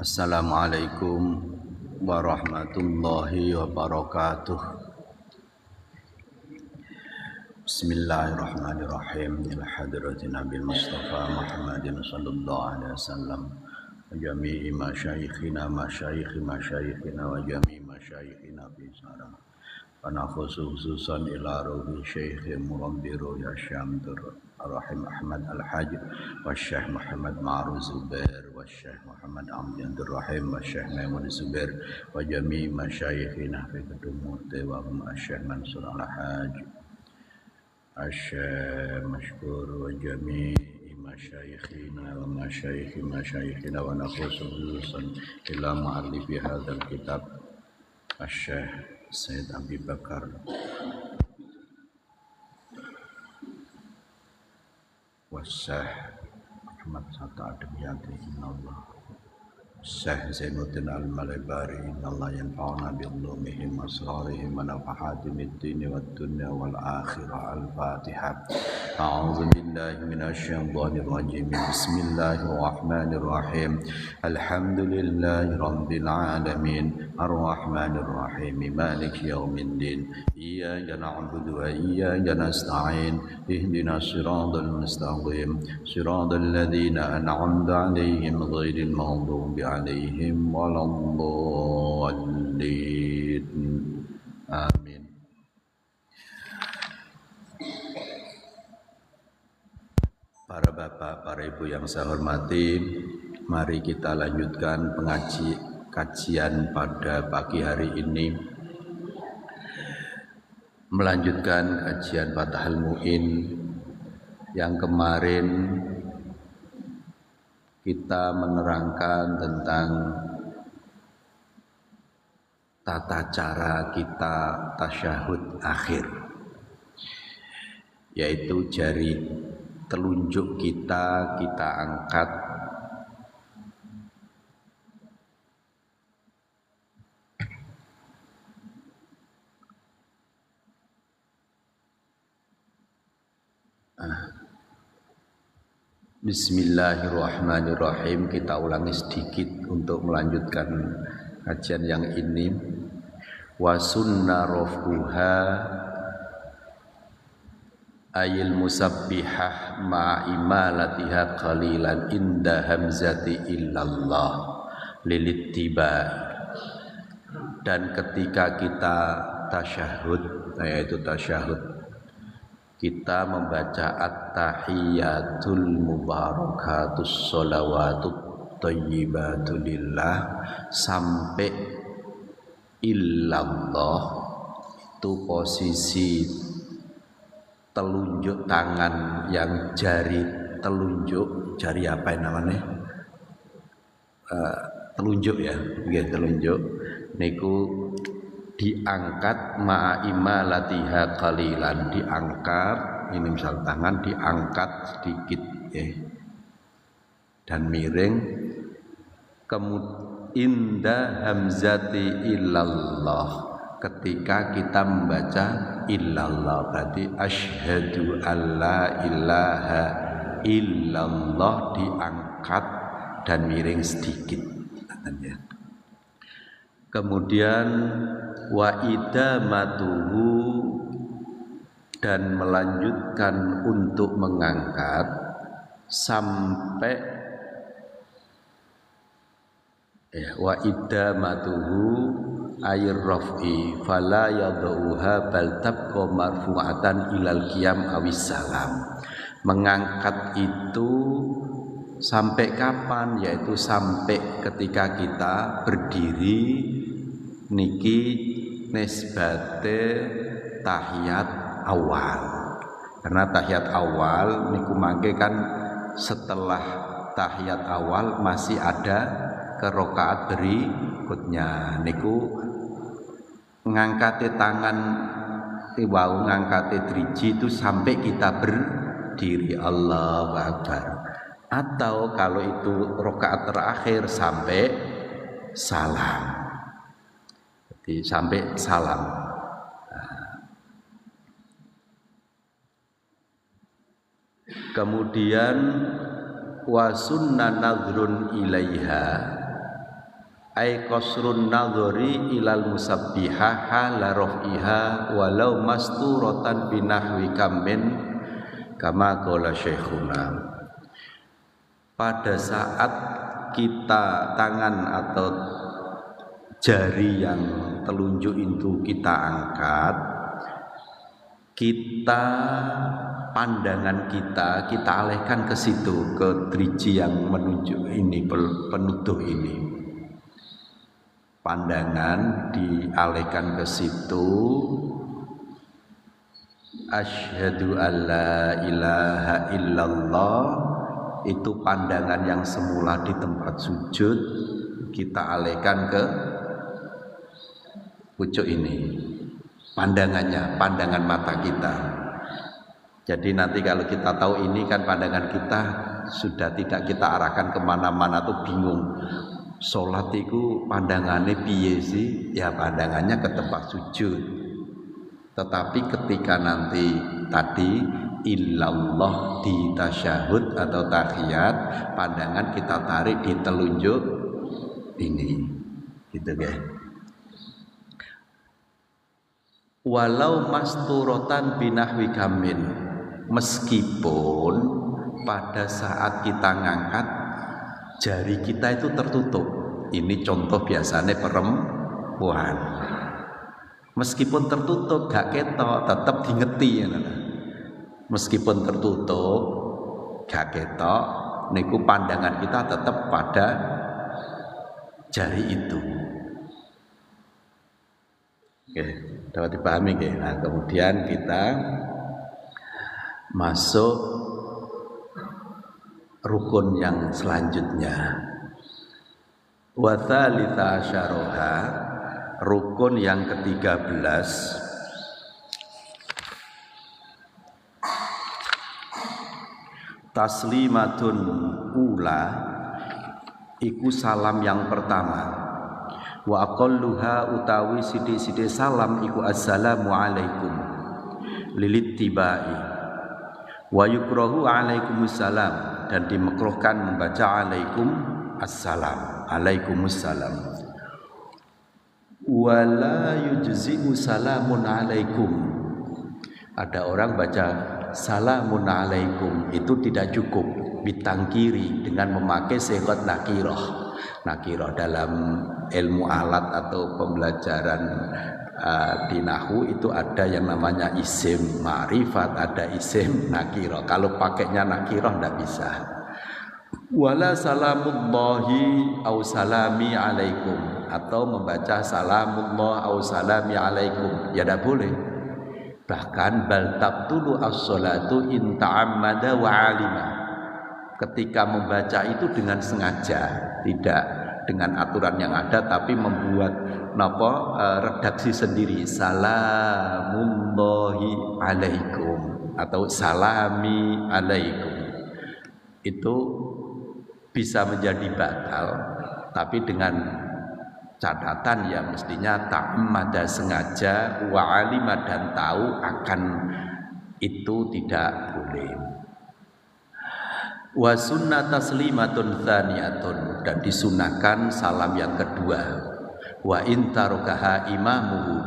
Assalamualaikum warahmatullahi wabarakatuh. Bismillahirrahmanirrahim. Ila hadrati Nabil Mustafa Muhammadin sallallahu alaihi wasallam wa jami'i masyayikhina wa jami'i masyayikhina fi sarah. Wa khususan ila ruhi Syekh Murabbiru ya Syamdur Rahim Ahmad Al-Hajj wa Syekh Muhammad Ma'ruf Zubair wa Syekh Muhammad Amjandur Rahim wa Syekh Maimun Zubair wa jami'i masyayikhina fi Kedumurti wa Syekh Mansur Al-Hajj Syekh Mashkur wa jami'i masyayikhina wa masyayikhina wa khususan ila mu'allifi hadzal kitab Syekh Sayyid Abi Bakar Syekh Ahmad Hatta Adabiyati Inallah Syekh Zainuddin Al-Malibari Inallah yanfa'una bi'ulumihim asrarihim wa nafahatihim ad-dini wad-dunya wal-akhirah. Al-Fatihah. A'udzu billahi minasyaitonir rajim. Bismillahirrahmanirrahim. Alhamdulillahi rabbil alamin. Ar-Rahmanir Rahim. Maliki yaumiddin. Iyyaka na'budu wa iyyaka nasta'in. Ihdinas siratal mustaqim. Siratal ladzina an'amta 'alaihim ghairil maghdubi 'alaihim waladdallin. Amin. Para bapak, para ibu yang saya hormati, mari kita lanjutkan kajian pada pagi hari ini. Melanjutkan kajian Fathul Mu'in yang kemarin kita menerangkan tentang tata cara kita tasyahud akhir, yaitu jari telunjuk kita angkat Bismillahirrahmanirrahim. Kita ulangi sedikit untuk melanjutkan kajian yang ini. Wa sunna raf'uha ayil musabbihah ma'imalatiha qalilan inda hamzati illallah lilittiba. Dan ketika kita tasyahud, yaitu tasyahud, kita membaca at-tahiyatul mubarakatus sholawatut thayyibatul lillah sampai illallah, itu posisi telunjuk tangan yang jari telunjuk, jari apa namanya? Telunjuk ya, telunjuk niku diangkat ma'ima latiha qalilan, diangkat, ini misal tangan diangkat sedikit ya, dan miring, kemudian inda hamzati illallah, ketika kita membaca illallah. Berarti asyhadu alla ilaha illallah diangkat dan miring sedikit. Kemudian wa idamatuhu, dan melanjutkan untuk mengangkat sampai wa idamatuhu ayir raf'i fala yadauha bal tabqa marfu'atan ilal qiyam awis salam. Mengangkat itu sampai kapan? Yaitu sampai ketika kita berdiri niki nisbate tahiyat awal. Karena tahiyat awal niku mangke kan setelah tahiyat awal masih ada ke rakaat berikutnya. Niku ngangkate tangan wau ngangkate driji itu sampai kita berdiri Allahu Akbar. Atau kalau itu rakaat terakhir sampai salam. Jadi sampai salam. Kemudian wa sunna nadhrun ilaiha ay qasrun nadhri ilal musabbihah hala raf'iha walau masturatan binahwi kamin kama qala syekhuna. Pada saat kita tangan atau jari yang telunjuk itu kita angkat, pandangan kita alihkan ke situ, ke driji yang menunjuk ini, penutup ini. Pandangan dialihkan ke situ. Asyhadu alla ilaha illallah, itu pandangan yang semula di tempat sujud kita alihkan ke pucuk ini. Pandangan mata kita. Jadi nanti kalau kita tahu ini kan pandangan kita sudah tidak kita arahkan kemana-mana tuh bingung. Sholat itu pandangannya piye sih? Ya pandangannya ke tempat sujud. Tetapi ketika nanti tadi illallah di tasyahud atau tahiyat, pandangan kita tarik di telunjuk ini. Gitu guys. Walau masturatan binahwi kamin, meskipun pada saat kita ngangkat jari kita itu tertutup. Ini contoh biasanya perempuan. Meskipun tertutup gak ketok, tetap diingeti ya. Meskipun tertutup gak ketok, niku pandangan kita tetap pada jari itu. Oke, dapat dipahami ya. Nah, kemudian kita masuk rukun yang selanjutnya. Wa tsalitsa asyaraha, rukun yang ke-13. Taslimatun ula, iku salam yang pertama. Wa aqalluha utawi sithik-sithik salam iku assalamu alaikum lilittibai wa yukrahu alaikumussalam, dan dimakruhkan membaca alaikum assalam, alaikumussalam. Wala yujzi'u salamun alaikum, ada orang baca salamun alaikum itu tidak cukup, bitangkiri, dengan memakai sigat nakirah. Nakirah dalam ilmu alat atau pembelajaran di nahwu itu ada yang namanya isim ma'rifat, ada isim nakirah. Kalau pakainya nakirah tidak bisa. Wala salamullahi au salami alaikum, atau membaca salamullah au salami alaikum, ya tidak boleh. Bahkan bal tabtulu as-salatu in ta'ammada wa alima, ketika membaca itu dengan sengaja, tidak dengan aturan yang ada, tapi membuat redaksi sendiri, salamullahi alaikum atau salami alaikum, itu bisa menjadi batal, tapi dengan catatan ya mestinya ta'ammada sengaja, wa alima dan tahu akan itu tidak boleh. Wa sunnah taslimatun tsaniyatun, dan disunahkan salam yang kedua. Wa in tarakaha imamuhu,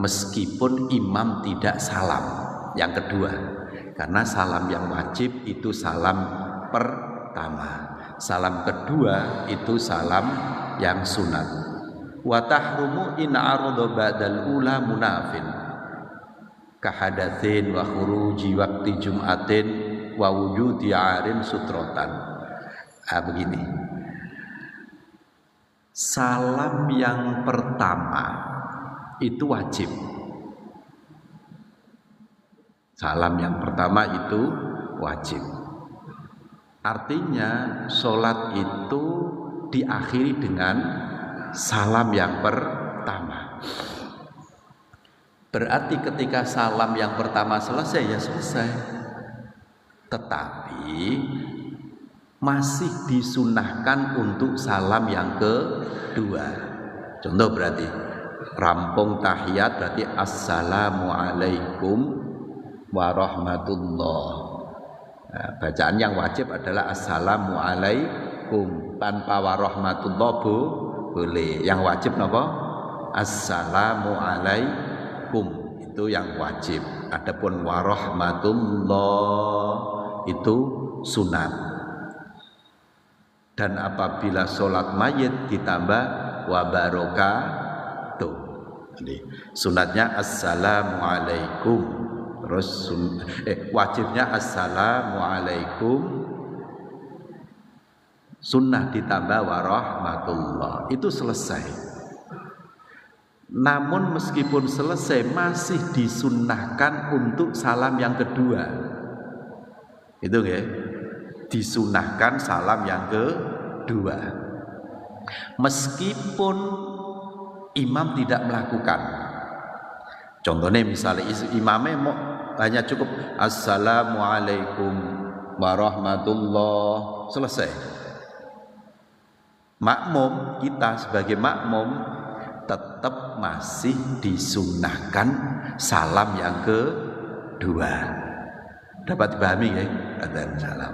meskipun imam tidak salam yang kedua, karena salam yang wajib itu salam pertama, salam kedua itu salam yang sunat. Wa tahrumu in arada ba'dal ula munafin kahadatsin wa khuruji waqti jum'atin wa wujudi arin sutrotan. Begini, salam yang pertama itu wajib. Salam yang pertama itu wajib. Artinya sholat itu diakhiri dengan salam yang pertama. Berarti ketika salam yang pertama selesai ya selesai. Tetapi masih disunahkan untuk salam yang kedua. Contoh berarti rampung tahiyat berarti assalamualaikum warahmatullahi. Nah, bacaan yang wajib adalah assalamualaikum, tanpa warahmatullahi boleh. Yang wajib napa? Assalamualaikum, itu yang wajib. Adapun warahmatullahi itu sunat. Dan apabila sholat mayit ditambah wa barakatuh. Jadi sunatnya assalamualaikum, terus wajibnya assalamualaikum, sunnah ditambah warahmatullah, itu selesai. Namun meskipun selesai masih disunnahkan untuk salam yang kedua. Itu ya, disunahkan salam yang kedua meskipun imam tidak melakukan. Contohnya misalnya imamnya mau hanya cukup assalamualaikum warahmatullah, selesai. Makmum, kita sebagai makmum tetap masih disunahkan salam yang kedua. Dapat dipahami ya? Adzan salam.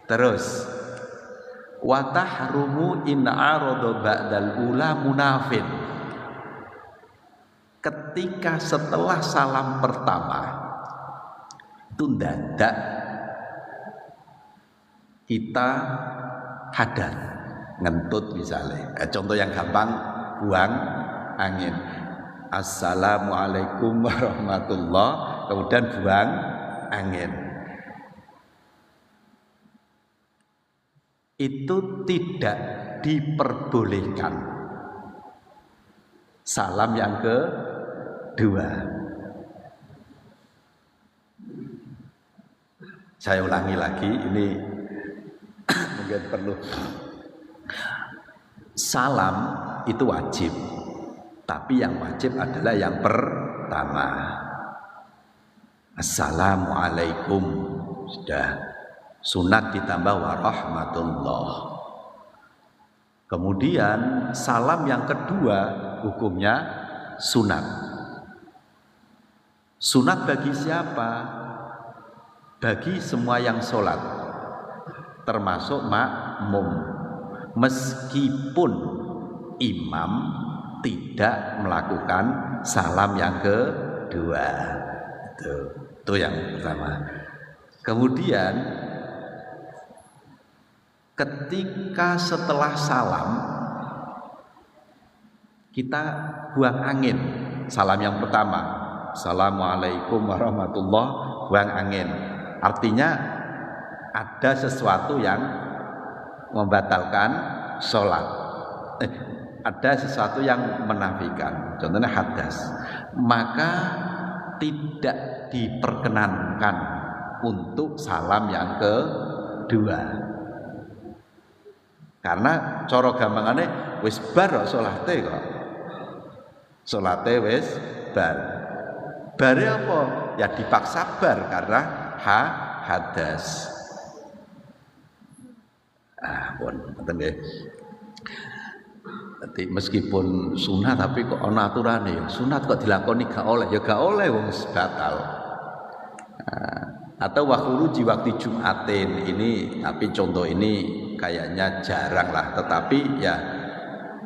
Terus wa tahrumu in arada ba'dal ula munafin. Ketika setelah salam pertama itu ndadak kita hadas, ngentut misalnya. Contoh yang gampang, buang angin. Assalamualaikum warahmatullahi, kemudian buang angin. Itu tidak diperbolehkan. Salam yang kedua. Saya ulangi lagi, ini mungkin perlu. Salam itu wajib, tapi yang wajib adalah yang pertama. Assalamualaikum, sudah. Sunat ditambah warahmatullah. Kemudian salam yang kedua hukumnya sunat. Sunat bagi siapa? Bagi semua yang sholat, termasuk makmum, meskipun imam tidak melakukan salam yang kedua. Itu yang pertama. Kemudian ketika setelah salam kita buang angin. Salam yang pertama, assalamualaikum warahmatullahi, buang angin. Artinya ada sesuatu yang membatalkan sholat, ada sesuatu yang menafikan, contohnya hadas. Maka tidak diperkenankan untuk salam yang kedua. Karena cara gampangane wis bar kok salate kok. Salate wis bar. Bare apa? Ya dipaksa bar karena hadas. Pun ngoten nggih. Jadi meskipun sunat tapi kok ana aturane ya. Sunat kok dilakoni gak oleh ya gak oleh wong batal. Atau waktu Jumatin ini, tapi contoh ini kayaknya jarang lah, tetapi ya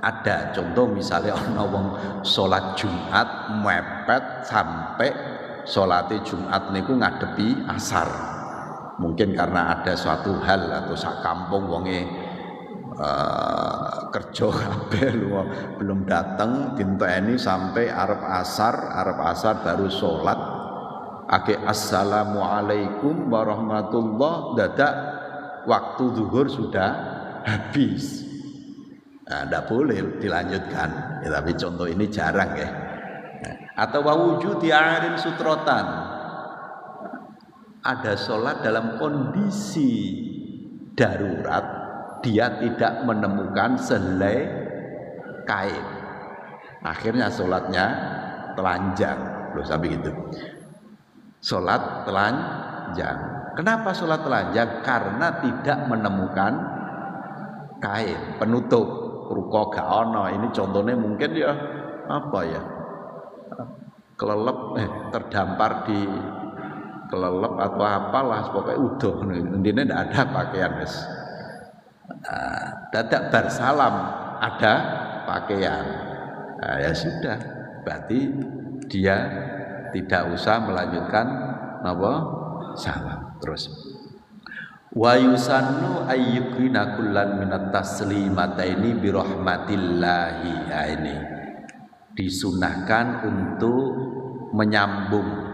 ada contoh misalnya ana wong salat Jumat mepet sampai salate Jumat niku ngadepi asar. Mungkin karena ada suatu hal atau sak kampung wonge kerja kabeh belum datang dinteni sampai arep asar baru salat ake assalamualaikum warahmatullah dadak waktu zuhur sudah habis. Nah, tidak boleh dilanjutkan ya, tapi contoh ini jarang ya. Atau wujudi arin sutrotan, ada sholat dalam kondisi darurat, dia tidak menemukan sehelai kain, akhirnya sholatnya telanjang. Loh sampai gitu, sholat telanjang. Kenapa sholat telanjang? Karena tidak menemukan kain penutup, ruko gak ono. Ini contohnya mungkin ya apa ya, kelelep terdampar di kelelep atau apalah, pokoknya udah intinya tidak ada pakaian guys. Dadak bar salam ada pakaian, ya sudah, berarti dia tidak usah melanjutkan apa salam. Terus wa yusannu ayyukina kullan minat taslimataini bi rahmatillahi. Ini disunahkan untuk menyambung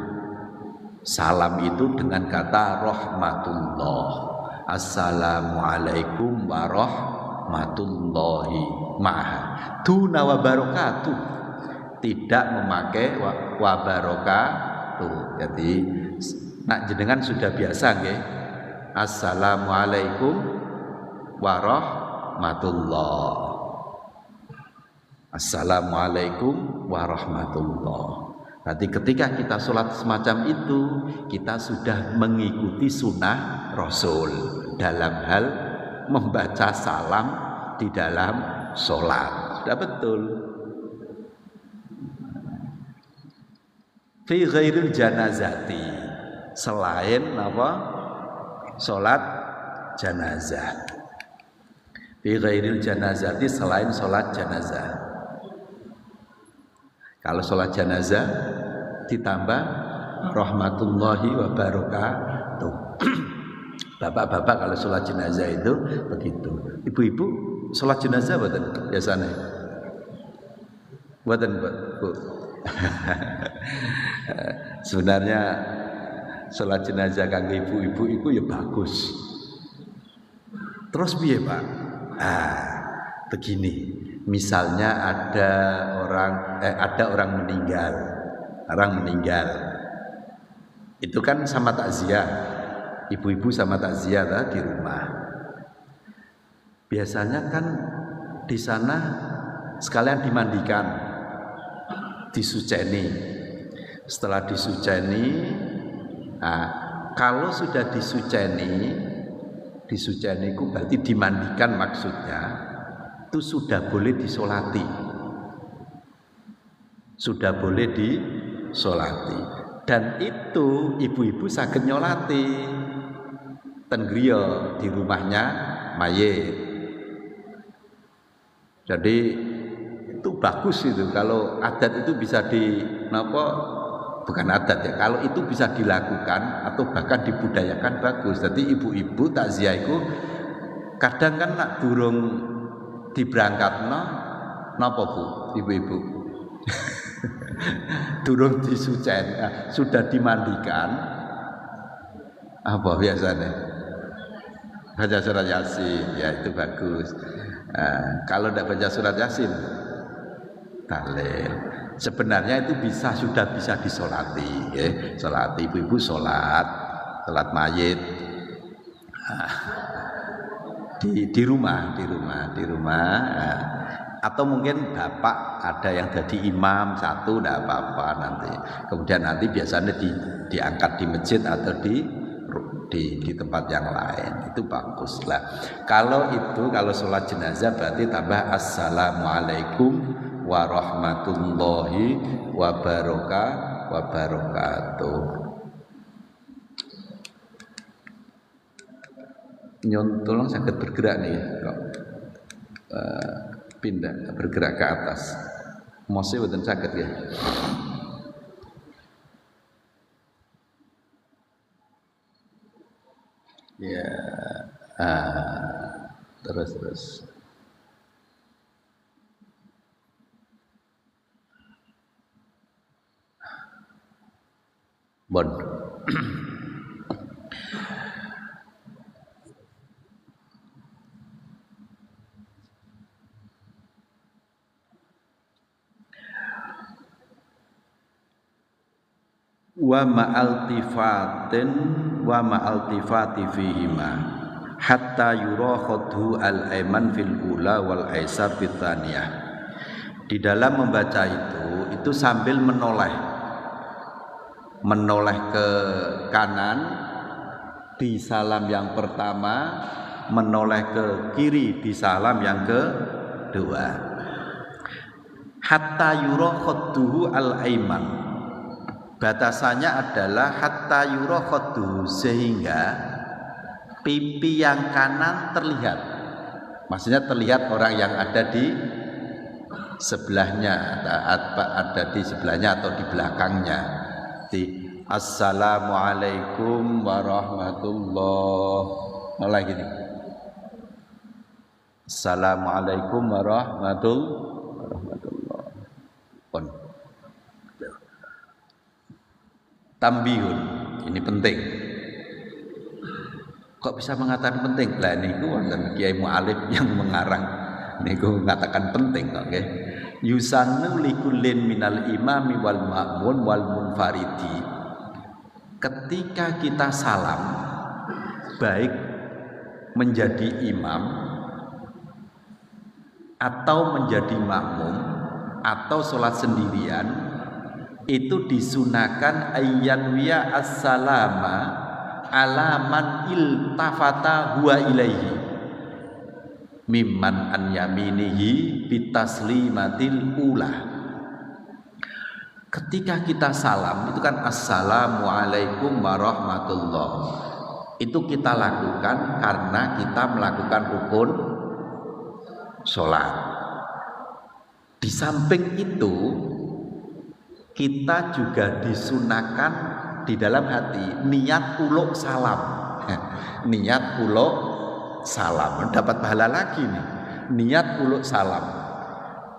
salam itu dengan kata rahmatullah. Assalamualaikum warahmatullahi duna wa barakatuh, tidak memakai wa barakatuh. Jadi nak jenengan sudah biasa nggih, assalamualaikum warahmatullah, assalamualaikum warahmatullah. Berarti ketika kita sholat semacam itu, kita sudah mengikuti sunnah Rasul dalam hal membaca salam di dalam sholat. Sudah betul. Fi ghairil janazati, selain apa? Sholat janazah. Fi ghairil janazati, selain sholat janazah. Kalau sholat janazah ditambah rahmatullahi wa barakatuh. Bapak-bapak kalau sholat jenazah itu begitu. Ibu-ibu sholat jenazah mboten biasanya? Mboten, Bu. Sebenarnya sholat jenazah kanggo ibu-ibu itu ya bagus. Terus piye, Pak? Begini. Misalnya ada orang meninggal. Itu kan sama takziah. Ibu-ibu sama takziah di rumah. Biasanya kan di sana sekalian dimandikan, disuceni. Setelah disuceni, kalau sudah disuceni itu berarti dimandikan maksudnya. Itu sudah boleh disolati, sudah boleh disolati, dan itu ibu-ibu saged nyolati ten griya di rumahnya mayit. Jadi itu bagus itu kalau adat itu bisa bukan adat ya, kalau itu bisa dilakukan atau bahkan dibudayakan bagus. Jadi ibu-ibu takziah itu kadang kan nak durung diberangkatno napa Bu ibu-ibu durung disucen sudah dimandikan apa biasanya baca surat Yasin, ya itu bagus. Kalau tidak baca surat Yasin tahlil. Sebenarnya itu sudah bisa disolati ya. Sholat ibu-ibu sholat mayit di rumah, atau mungkin bapak ada yang jadi imam satu, tidak apa-apa nanti. Kemudian nanti biasanya diangkat di masjid atau di di tempat yang lain, itu bagus lah. Kalau sholat jenazah berarti tambah assalamualaikum warahmatullahi wabarakatuh. Nyon tolong saged bergerak nih kok. Pindah bergerak ke atas. Mosé boten saged ya. Ya, terus. Bon. Wa ma'altifati fihima hatta yura khadhu al-aiman fil ula wal aisar fit tsaniyah. Di dalam membaca itu sambil menoleh ke kanan di salam yang pertama, menoleh ke kiri di salam yang kedua. Hatta yura khadhu al-aiman, batasannya adalah hatta yura khadduhu, sehingga pipi yang kanan terlihat. Maksudnya terlihat orang yang ada di sebelahnya, ada di sebelahnya atau di belakangnya. Assalamualaikum warahmatullahi mulai gini. Assalamualaikum warahmatullahi. Tambihun, ini penting. Kok bisa mengatakan penting? Lah niku wonten Kiai Mu'alif yang mengarang niku mengatakan penting, oke. Yusannu likullin minal imami wal ma'mun wal munfaridi. Ketika kita salam, baik menjadi imam atau menjadi makmum atau sholat sendirian, itu disunahkan ayyanwiya as-salama alaman iltafata huwa ilaihi mimman an yaminihi bitaslimatil ula. Ketika kita salam itu kan assalamualaikum warahmatullahi, itu kita lakukan karena kita melakukan rukun sholat. Di samping itu kita juga disunahkan di dalam hati niat uluk salam. Niat uluk salam, dapat pahala lagi nih. Niat uluk salam,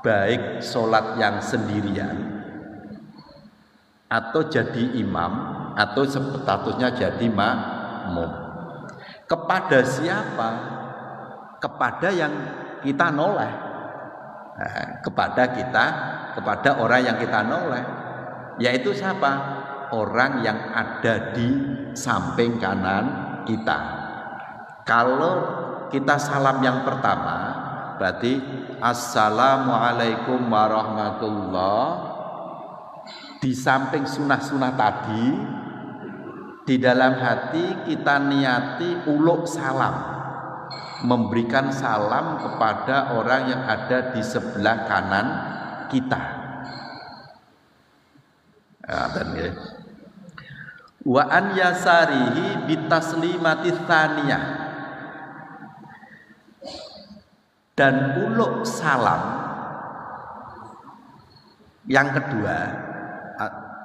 baik sholat yang sendirian atau jadi imam atau statusnya jadi makmum. Kepada siapa? Kepada yang kita noleh. Kepada orang yang kita noleh. Yaitu siapa? Orang yang ada di samping kanan kita. Kalau kita salam yang pertama, berarti assalamualaikum warahmatullahi. Di samping sunah-sunah tadi, di dalam hati kita niati uluk salam, memberikan salam kepada orang yang ada di sebelah kanan kita. Wa an yasarihi bitaslimati tsaniyah, dan uluk salam yang kedua,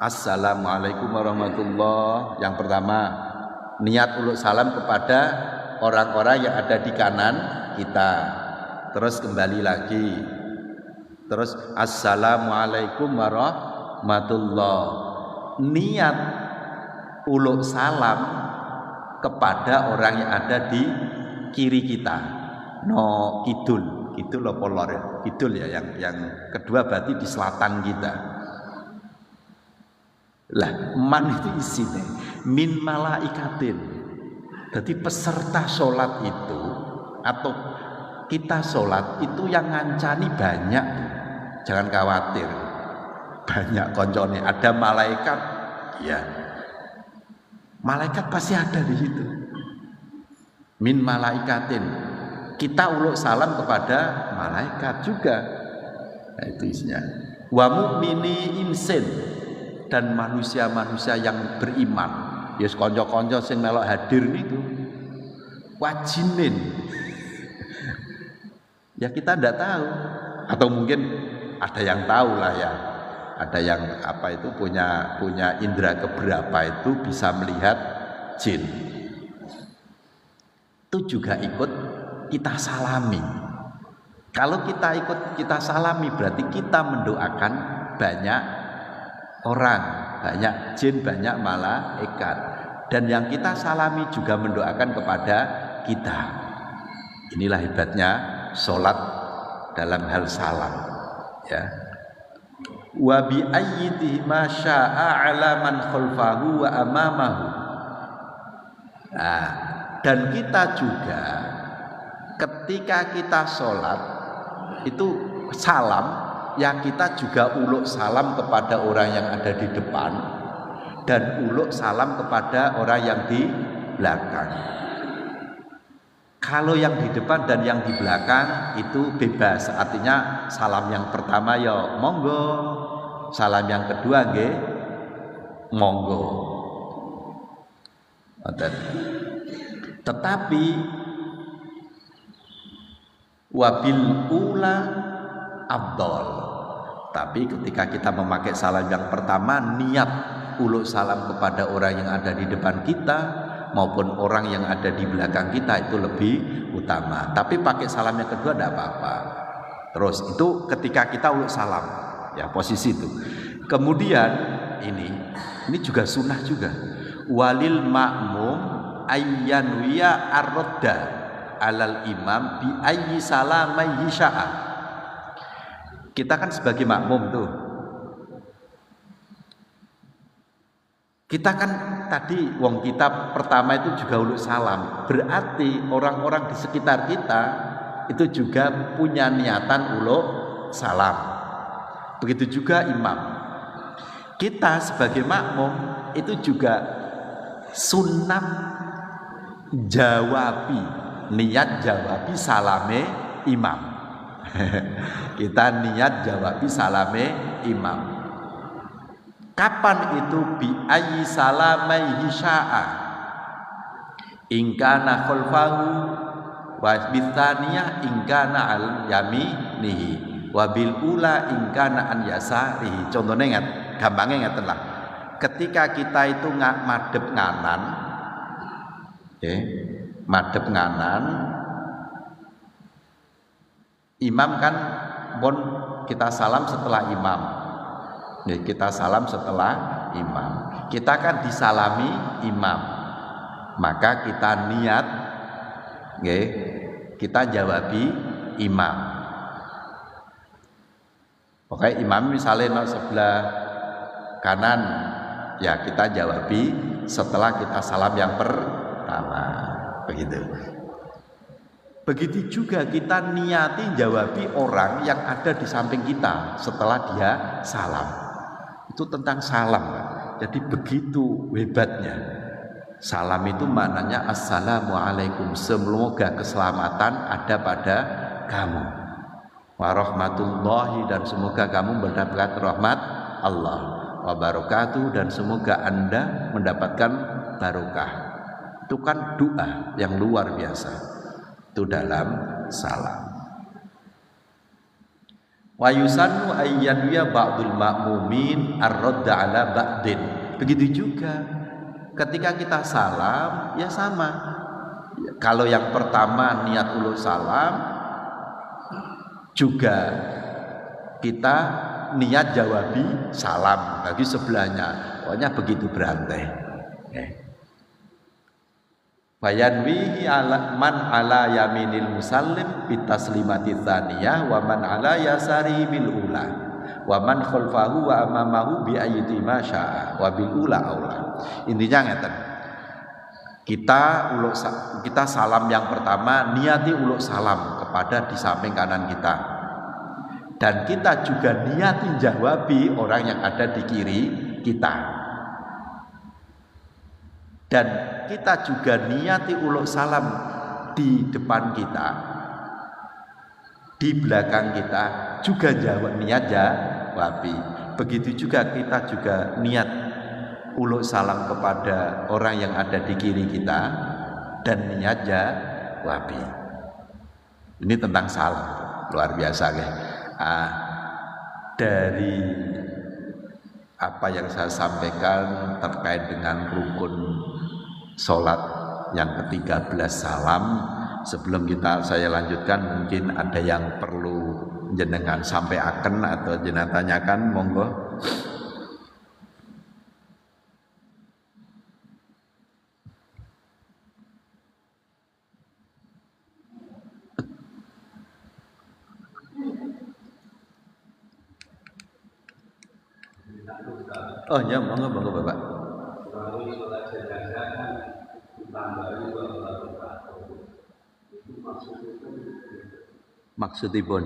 assalamualaikum warahmatullahi, yang pertama niat uluk salam kepada orang-orang yang ada di kanan kita, terus kembali lagi, terus assalamualaikum warahmatullahi, niat uluk salam kepada orang yang ada di kiri kita. No kidul apa lor ya? Kidul ya, yang kedua berarti di selatan kita. Lah man itu isinya min malaikatin. Jadi peserta sholat itu atau kita sholat itu yang ngancani banyak. Jangan khawatir, banyak koncone, ada malaikat, ya malaikat pasti ada di situ. min malaikatin. Kita uluk salam kepada malaikat juga. Nah, itu isinya. Wa mu'mini insin, dan manusia-manusia yang beriman. Yes konco-konco sing melok hadir niku. Wajinin. Ya kita ndak tahu, atau mungkin ada yang tahu lah ya. Ada yang apa itu punya indera keberapa itu bisa melihat jin. Itu juga ikut kita salami. Kalau kita salami berarti kita mendoakan banyak orang, banyak jin, banyak malaikat. Dan yang kita salami juga mendoakan kepada kita. Inilah hebatnya sholat dalam hal salam, ya. Wa bi ayyihi ma syaa ala man khalfahu wa amamahu. Nah, dan kita juga ketika kita sholat itu salam, ya kita juga uluk salam kepada orang yang ada di depan dan uluk salam kepada orang yang di belakang. Kalau yang di depan dan yang di belakang itu bebas, artinya salam yang pertama ya monggo, salam yang kedua nggih monggo. Tetapi wabil ula afdal. Tapi ketika kita memakai salam yang pertama, niat uluk salam kepada orang yang ada di depan kita maupun orang yang ada di belakang kita itu lebih utama. Tapi pakai salam yang kedua tidak apa-apa. Terus itu ketika kita uluk salam, ya posisi itu. Kemudian ini juga sunnah juga. Walil ma'mum ayyanwiya ar-radda alal imam bi ayyi salamaihi sya'a. Kita kan sebagai makmum tuh. Kita kan tadi wong kita pertama itu juga uluk salam. Berarti orang-orang di sekitar kita itu juga punya niatan uluk salam. Begitu juga imam. Kita sebagai makmum itu juga sunnah niat jawabi salame imam. Kita niat jawabi salame imam. Kapan itu bi ayyi salamaihi sya'a? In kana khalfahu wa bithaniyah in kana al yaminihi wa bil ula in kana an yasarihi. Contohnya ingat, gampangnya ngeten lah. Ketika kita itu madhep nganan, madhep nganan, imam kan pun kita salam setelah imam. Kita salam setelah imam. Kita kan disalami imam. Maka kita niat kita jawabi imam. Oke, imam misalnya sebelah kanan, ya kita jawabi setelah kita salam yang pertama. Begitu juga kita niati jawabi orang yang ada di samping kita setelah dia salam. Itu tentang salam, Pak. Jadi begitu hebatnya. Salam itu maknanya assalamualaikum, semoga keselamatan ada pada kamu. Warahmatullahi, dan semoga kamu mendapatkan rahmat Allah. Wabarakatuh, dan semoga Anda mendapatkan barokah. Itu kan doa yang luar biasa. Itu dalam salam. Wa yusannu ayyanwiya ba'dul ma'mumin ar-radda ala ba'din. Begitu juga ketika kita salam ya sama. Kalau yang pertama niat ulul salam, juga kita niat jawabi salam bagi sebelahnya. Pokoknya begitu berantai. Bayanwihi ala man ala yaminil musallim bitaslimati tsaniyah wa man ala yasari bil ula wa man khalfahu wa amamahu bi ayyati ma syaa wa bil ula aula. Intinya ngeten. Kita salam yang pertama niati uluk salam kepada di samping kanan kita. Dan kita juga niati jawabi orang yang ada di kiri kita. Dan kita juga niati uluk salam di depan kita, di belakang kita juga jawab niat jawabi. Begitu juga kita juga niat uluk salam kepada orang yang ada di kiri kita dan niat jawabi. Ini tentang salam, luar biasa ya. Dari apa yang saya sampaikan terkait dengan rukun sholat yang ke-13 salam, sebelum saya lanjutkan mungkin ada yang perlu jenengan sampaikan atau jenengan tanyakan, monggo. Oh ya, monggo Bapak. Maksudipun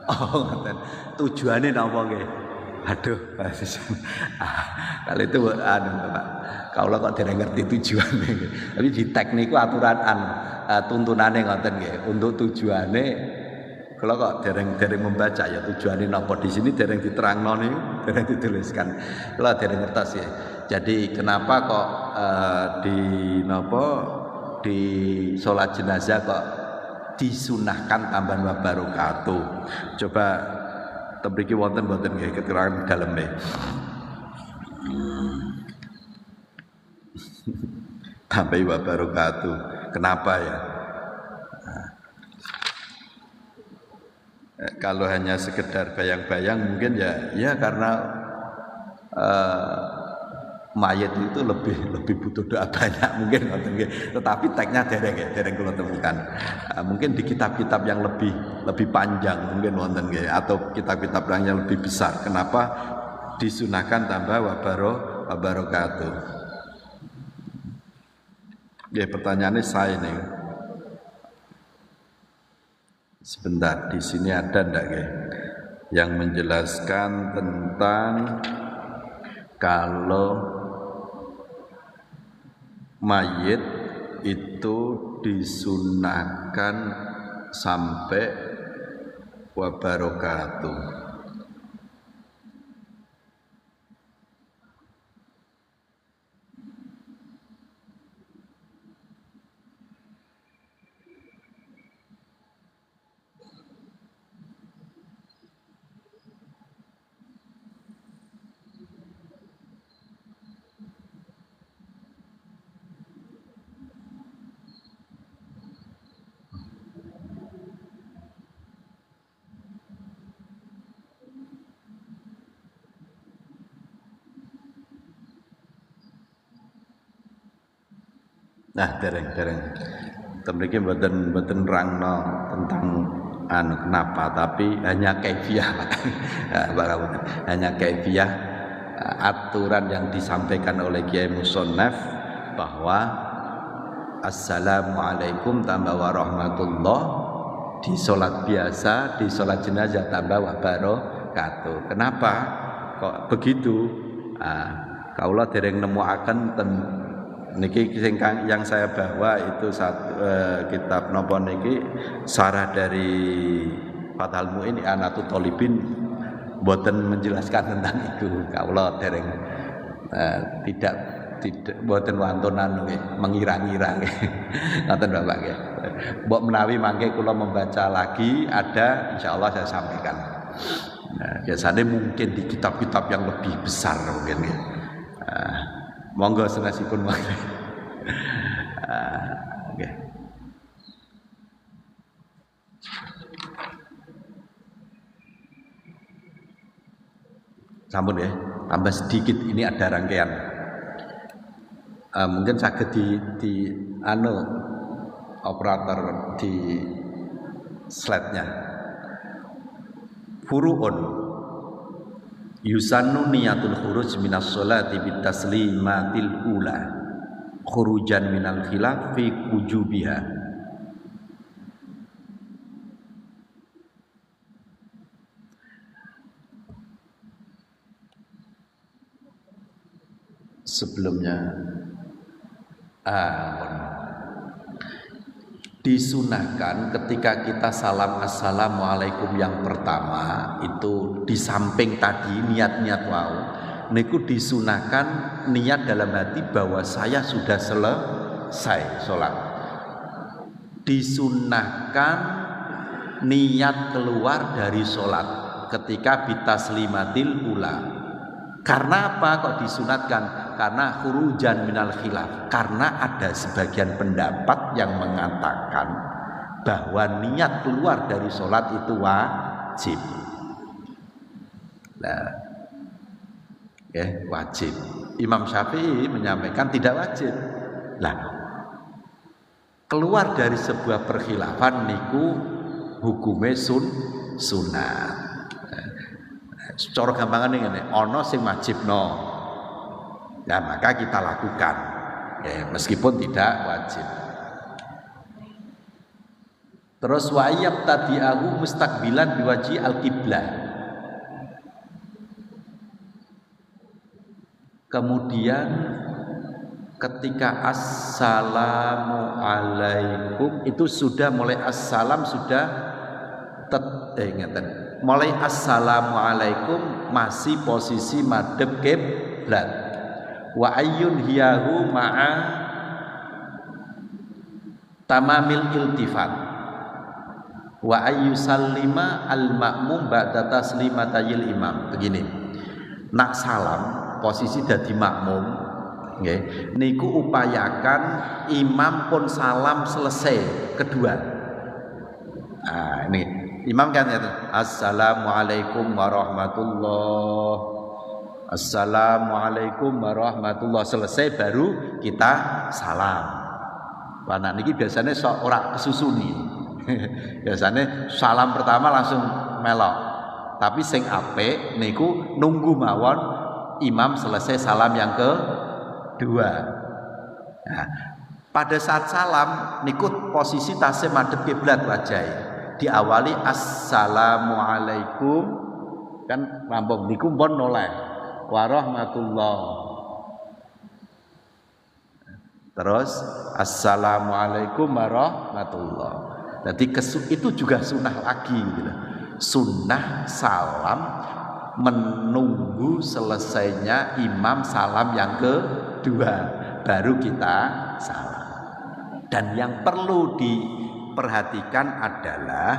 oh, ngoten. Tujuane napa nggih? Aduh, kalau itu Pak. Kalau kok dereng ngerti tujuane. Tapi di tekniku aturan tuntunane ngoten nggih. Untuk tujuane kalau kok dereng membaca ya tujuane napa di sini dereng diterangno niku, dereng dituliskan. Kalau dereng ngertos ya. Jadi kenapa kok di sholat jenazah kok disunahkan tambahan wa barakatuh. Coba tebriki wonten nggih keterangan dalem nggih. Tambahi wa barakatuh. Kenapa ya? Kalau hanya sekedar bayang-bayang mungkin ya karena mayat itu lebih butuh doa banyak mungkin ngoten nggih. Tetapi teksnya dereng kula temukan. Mungkin di kitab-kitab yang lebih panjang mungkin wonten nggih atau kitab-kitab yang lebih besar. Kenapa disunahkan tambah wa barakatuh? Ya pertanyaannya saya nih. Sebentar, di sini ada ndak nggih yang menjelaskan tentang kalau mayit itu disunahkan sampai wa barakatuh. Nah, dereng. Temriki mboten rangno tentang kenapa, tapi hanya kaifiah. Hanya kaifiah aturan yang disampaikan oleh Kiai Musonnaf bahwa assalamualaikum tambah warahmatullah di sholat biasa, di sholat jenazah tambah wa barakatuh. Kenapa kok begitu? Kaula dereng nemuaken niki yang saya bawa itu kitab napa niki sarah dari Fathul Muin I'anatul Thalibin boten menjelaskan tentang itu. Kaula dereng tidak boten wantunan nggih mengira-ngira nggih. Ngoten Bapak nggih. Mbok menawi mangke kula membaca lagi ada insyaallah saya sampaikan. Nah, biasanya mungkin di kitab-kitab yang lebih besar mungkin nggih. Monggo senasipun mangke. Oke. Sampun ya, tambah sedikit ini ada rangkaian. Mungkin saged di operator di slide-nya. Furu'un yusannu niyatul khuruj minas sholati bitaslimatil ula khurujan minal khilaf fi wujubiha sebelumnya disunahkan ketika kita salam assalamualaikum yang pertama itu di samping tadi niat-niat wau niku disunahkan niat dalam hati bahwa saya sudah selesai sholat. Disunahkan niat keluar dari sholat ketika bitaslimatil ula. Karena apa kok disunatkan? Karena khurujan minal khilaf. Karena ada sebagian pendapat yang mengatakan bahwa niat keluar dari sholat itu wajib. Nah, wajib. Imam Syafi'i menyampaikan tidak wajib. Nah, keluar dari sebuah perkhilafan niku hukume sunat. Secara gampangan ini, ono sing wajibno, ya maka kita lakukan, meskipun tidak wajib. Terus wa'iyab tadi'ahu mustaqbilan biwaji al-qiblah. Kemudian ketika assalamualaikum itu sudah mulai assalam sudah mulai assalamualaikum masih posisi madhep kiblat. Wa ayyun hiyahu ma'a tamamil iltifat. Wa ayyusallima al-ma'mum ba'da taslimatayil imam. Begini. Nak salam posisi dadi makmum nggih niku upayakan imam pun salam selesai kedua. Ini imam kan ya, assalamualaikum warahmatullah, assalamualaikum warahmatullah, selesai baru kita salam. Nah niki biasanya ora kesusuni. Biasanya salam pertama langsung melok. Tapi sing apik niku nunggu mawon imam selesai salam yang kedua. Nah, pada saat salam niku posisi tasih madhep kiblat wajah. Diawali assalamualaikum kan rampung niku pun noleh warahmatullah. Terus assalamualaikum warahmatullah. Jadi itu juga sunnah lagi gitu. Sunnah salam menunggu selesainya imam salam yang kedua baru kita salam. Dan yang perlu diperhatikan adalah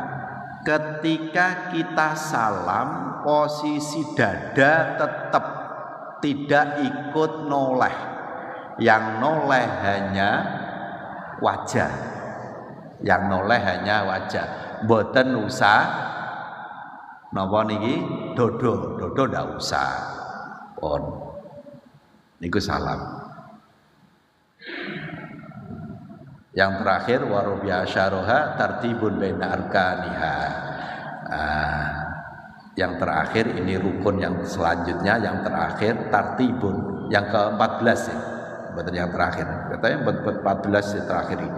ketika kita salam posisi dada tetap tidak ikut noleh. Yang noleh hanya wajah. Yang noleh hanya wajah. Mboten usah napa niki dodo ndak usah. Pun niku salam. Yang terakhir warubiya syaroha tartibun baina arkaniha. Yang terakhir ini rukun yang selanjutnya yang terakhir tartibun yang ke-14 ya. Betul yang terakhir. Katanya 14 yang terakhir ini.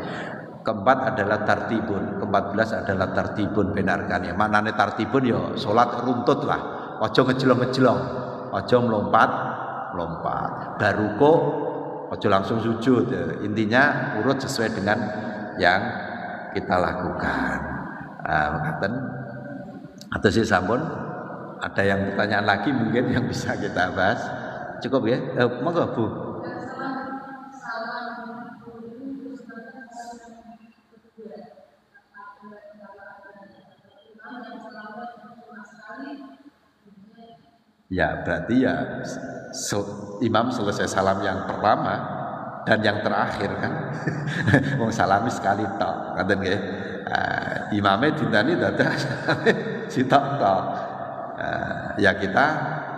Keempat adalah tartibun, ke-14 adalah tartibun baina arkaniha. Maknane tartibun ya salat runtut lah. Aja ngejelong-ngejelong, aja melompat-lompat. Baru kok ojo langsung sujud ya. Intinya urut sesuai dengan yang kita lakukan. Mengatakan atau si sampun ada yang pertanyaan lagi mungkin yang bisa kita bahas. Cukup ya? Monggo Bu. Ya berarti ya imam selesai salam yang pertama dan yang terakhir kan. Wong salami sekali tok, ngoten nggih. Imame dintani dadak sitok tok. Ya kita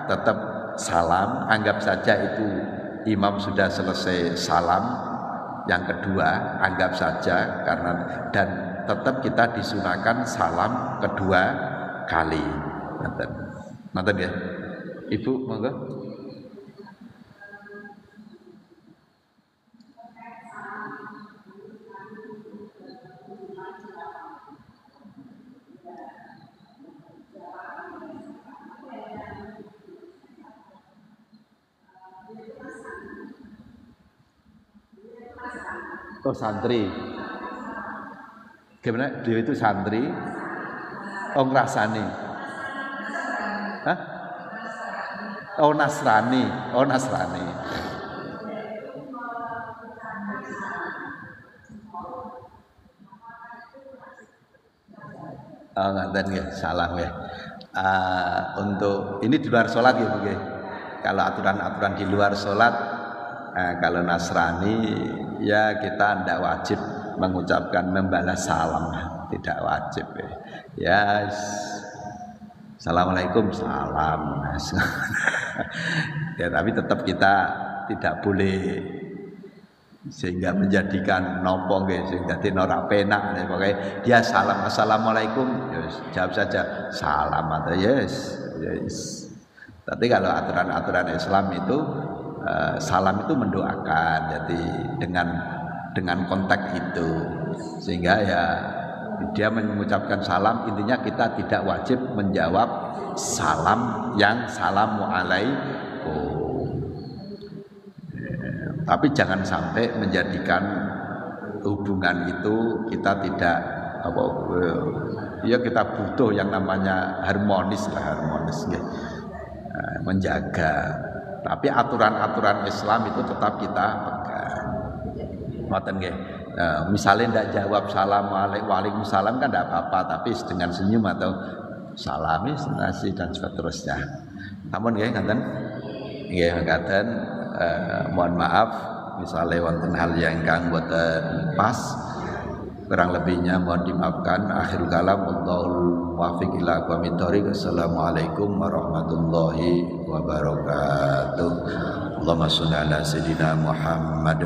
tetap salam, anggap saja itu imam sudah selesai salam yang kedua, anggap saja karena dan tetap kita disunahkan salam kedua kali. Ngoten ya. Ibu monggo. Oh santri. Gimana? Dia itu santri. Oh ngrasani. Hah? Oh Nasrani. Oh Nasrani. Oh ngaten nggih, salah nggih. Untuk ini di luar sholat ya Bu nggih. Kalau aturan-aturan di luar sholat, kalau Nasrani ya kita tidak wajib mengucapkan membalas salam, tidak wajib ya. Assalamualaikum, salam. Ya tapi tetap kita tidak boleh sehingga menjadikan nopo nggih sing dadi ora penak pokoke dia salam assalamualaikum yes, jawab saja salam atau yes. Tapi kalau aturan-aturan Islam itu salam itu mendoakan, jadi dengan konteks itu sehingga ya dia mengucapkan salam intinya kita tidak wajib menjawab salam yang assalamualaikum. Tapi jangan sampai menjadikan hubungan itu kita tidak ya kita butuh yang namanya harmonis ya. Menjaga. Tapi aturan-aturan Islam itu tetap kita pegang. Ngoten nggih. Misalnya tidak jawab waalaikumsalam kan tidak apa-apa, tapi dengan senyum atau salami senasi dan seterusnya. Namun nggih ngaten. Nggih ngaten. Mohon maaf misalnya wonten hal yang kang boten pas, kurang lebihnya mohon dimaafkan. Akhirul kalam wallahul muwaffiq ila aqwamit thoriq. Assalamualaikum warahmatullahi wabarakatuh. Allahumma shalli ala sayyidina Muhammad.